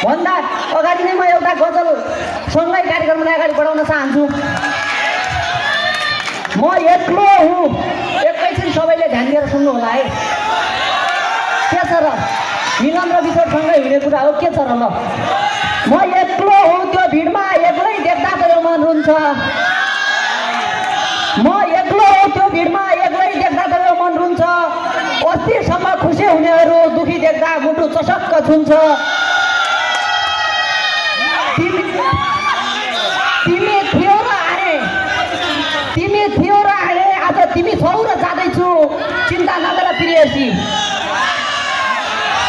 भन्दा अगाडि नै म एउटा गजलसँगै कार्यक्रमलाई अगाडि बढाउन चाहन्छु। म एक्लो हुँ, एकैछिन सबैले ध्यान दिएर सुन्नु होला है। के छ र मिलन र बिछोडसँगै हुने कुरा हो, के छ र ल। म एक्लो हुँ, त्यो भिडमा एक्लै देख्दा त यो मन रुन्छ। म एक्लो हुँ, त्यो भिडमा एक्लै देख्दा त यो मन रुन्छ। अस्तिसम्म खुसी हुनेहरू दुखी देख्दा मुटु चसक्क छुन्छ। तिमी थियो र आए, तिमी थियो र आए, आज तिमी छौ र जाँदैछु, चिन्ता नगर प्रियसी।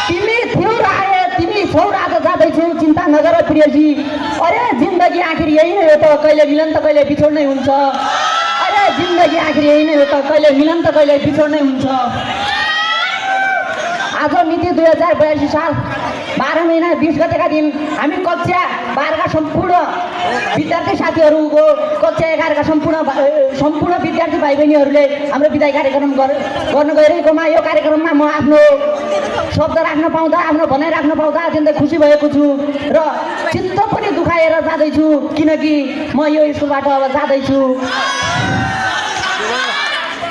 तिमी थियो र आए, तिमी छौ र आज जाँदैछु, चिन्ता नगर प्रियसी। अरे जिन्दगी आखिर यही नै हो त, कहिले मिलन त कहिले बिछोड नै हुन्छ। अरे जिन्दगी आखिर यही नै हो त, कहिले मिलन त कहिले बिछोड नै हुन्छ। आज मिति 2082 साल 12 महिना 20 गतेका दिन हामी कक्षा 12 का सम्पूर्ण विद्यार्थी साथीहरूको कक्षा 11 का सम्पूर्ण विद्यार्थी भाइ बहिनीहरूले हाम्रो विदाई कार्यक्रम गर्न गइरहेकोमा यो कार्यक्रममा म आफ्नो शब्द राख्न पाउँदा, आफ्नो भनाइ राख्न पाउँदा अत्यन्तै खुसी भएको छु र चित्त पनि दुखाएर जाँदैछु, किनकि म यो स्कुलबाट अब जाँदैछु।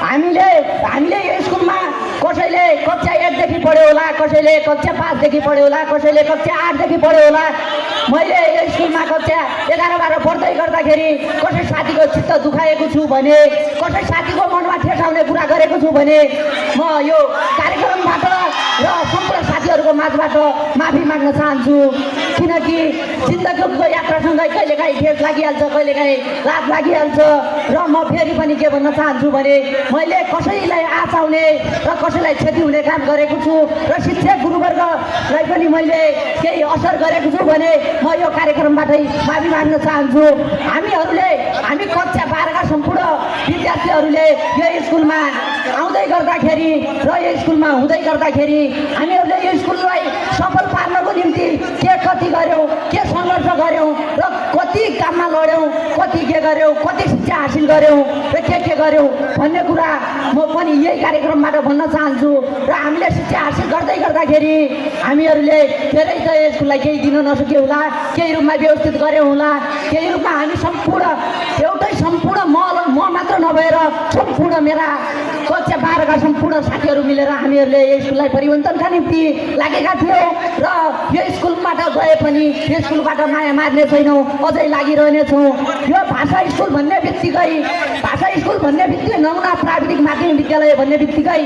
हामीले यो स्कुलमा कसैले कक्षा 1 देखि पढ्यो होला, कसैले कक्षा 5 देखि पढ्यो होला, कसैले कक्षा 8 देखि पढ्यो होला। मैले यो स्कुलमा कक्षा 11-12 पढ्दै गर्दाखेरि कसै साथीको चित्त दुखाएको छु भने, कसै साथीको मनमा ठेस आउने कुरा गरेको छु भने म यो कार्यक्रमबाट र सम्पूर्ण साथीहरूको माझबाट माफी माग्न चाहन्छु। किनकि जिन्दगीको यात्रासँगै कहिलेकाहीँ ठेस लागिहाल्छ, कहिलेकाहीँ लाज लागिहाल्छ र म फेरि पनि के भन्न चाहन्छु भने मैले कसैलाई आचाउने र कसैलाई क्षति हुने काम गरेको छु र शिक्षक गुरुवर्गलाई पनि मैले केही असर गरेको छु भने म यो कार्यक्रमबाटै माफी माग्न चाहन्छु। हामी कक्षा 12 का सम्पूर्ण विद्यार्थीहरूले यो स्कुलमा आउँदै गर्दाखेरि र यो स्कुलमा हुँदै गर्दाखेरि हामीहरूले यो स्कुललाई सफल पार्नको निम्ति कति गऱ्यौँ, के सङ्घर्ष गऱ्यौँ र कति काममा लड्यौँ, कति के गऱ्यौँ, कति शिक्षा हासिल गऱ्यौँ र के गऱ्यौँ भन्ने कुरा म पनि यही कार्यक्रमबाट भन्न चाहन्छु। र हामीले शिक्षा हासिल गर्दै गर्दाखेरि हामीहरूले धेरै त यसलाई केही दिन नसक्यो होला, केही रूपमा व्यवस्थित गऱ्यौँ होला, केही रूपमा हामी सम्पूर्ण म मात्र नभएर सम्पूर्ण मेरा कक्षा 12 का सम्पूर्ण साथीहरू मिलेर हामीहरूले यो स्कुललाई परिवर्तनका निम्ति लागेका थियौँ र यो स्कुलबाट गए पनि यो स्कुलबाट माया मार्ने छैनौँ, अझै लागिरहनेछौँ। यो भाषा स्कुल भन्ने बित्तिकै नमुना प्राविधिक माध्यमिक विद्यालय भन्ने बित्तिकै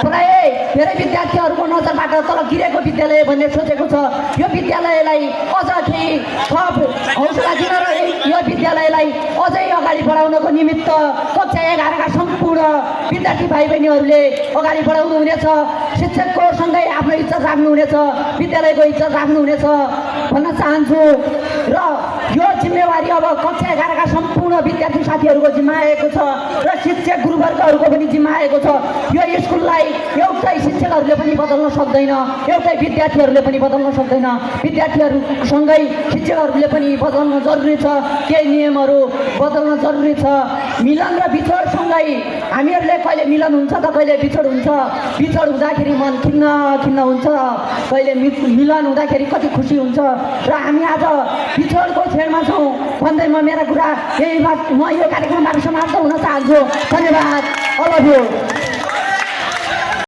प्राय धेरै विद्यार्थीहरूको नजरबाट तल गिरेको विद्यालय भन्ने सोचेको छ। यो विद्यालयलाई अझ केही थप हौसला दिन र यो विद्यालयलाई अझै अगाडि बढाउनको निमित्त कक्षा 11 का सम्पूर्ण विद्यार्थी भाइ बहिनीहरूले अगाडि बढाउनु हुनेछ। शिक्षकको सँगै आफ्नो इज्जत राख्नुहुनेछ, विद्यालयको इज्जत राख्नुहुनेछ भन्न चाहन्छु। र यो जिम्मेवारी अब कक्षा 11 का सम्पूर्ण विद्यार्थी साथीहरूको जिम्मा आएको छ र शिक्षक गुरुवर्गहरूको पनि जिम्मा आएको छ। यो स्कुललाई एउटै शिक्षकहरूले पनि बदल्न सक्दैन, एउटै विद्यार्थीहरूले पनि बदल्न सक्दैन, विद्यार्थीहरूसँगै शिक्षकहरूले पनि बदल्न जरुरी छ, केही नियमहरू बदल्न जरुरी छ। मिलन र बिछोडसँगै हामीहरूले कहिले मिलन हुन्छ त कहिले बिछोड हुन्छ। बिछोड हुँदाखेरि मन खिन्न हुन्छ, कहिले मिलन हुँदाखेरि कति खुसी हुन्छ र हामी आज बिछोडको छेडमा छौँ भन्दै म मेरा कुरा यही म यो कार्यक्रमबाट समाप्त हुन चाहन्छु। धन्यवाद। अल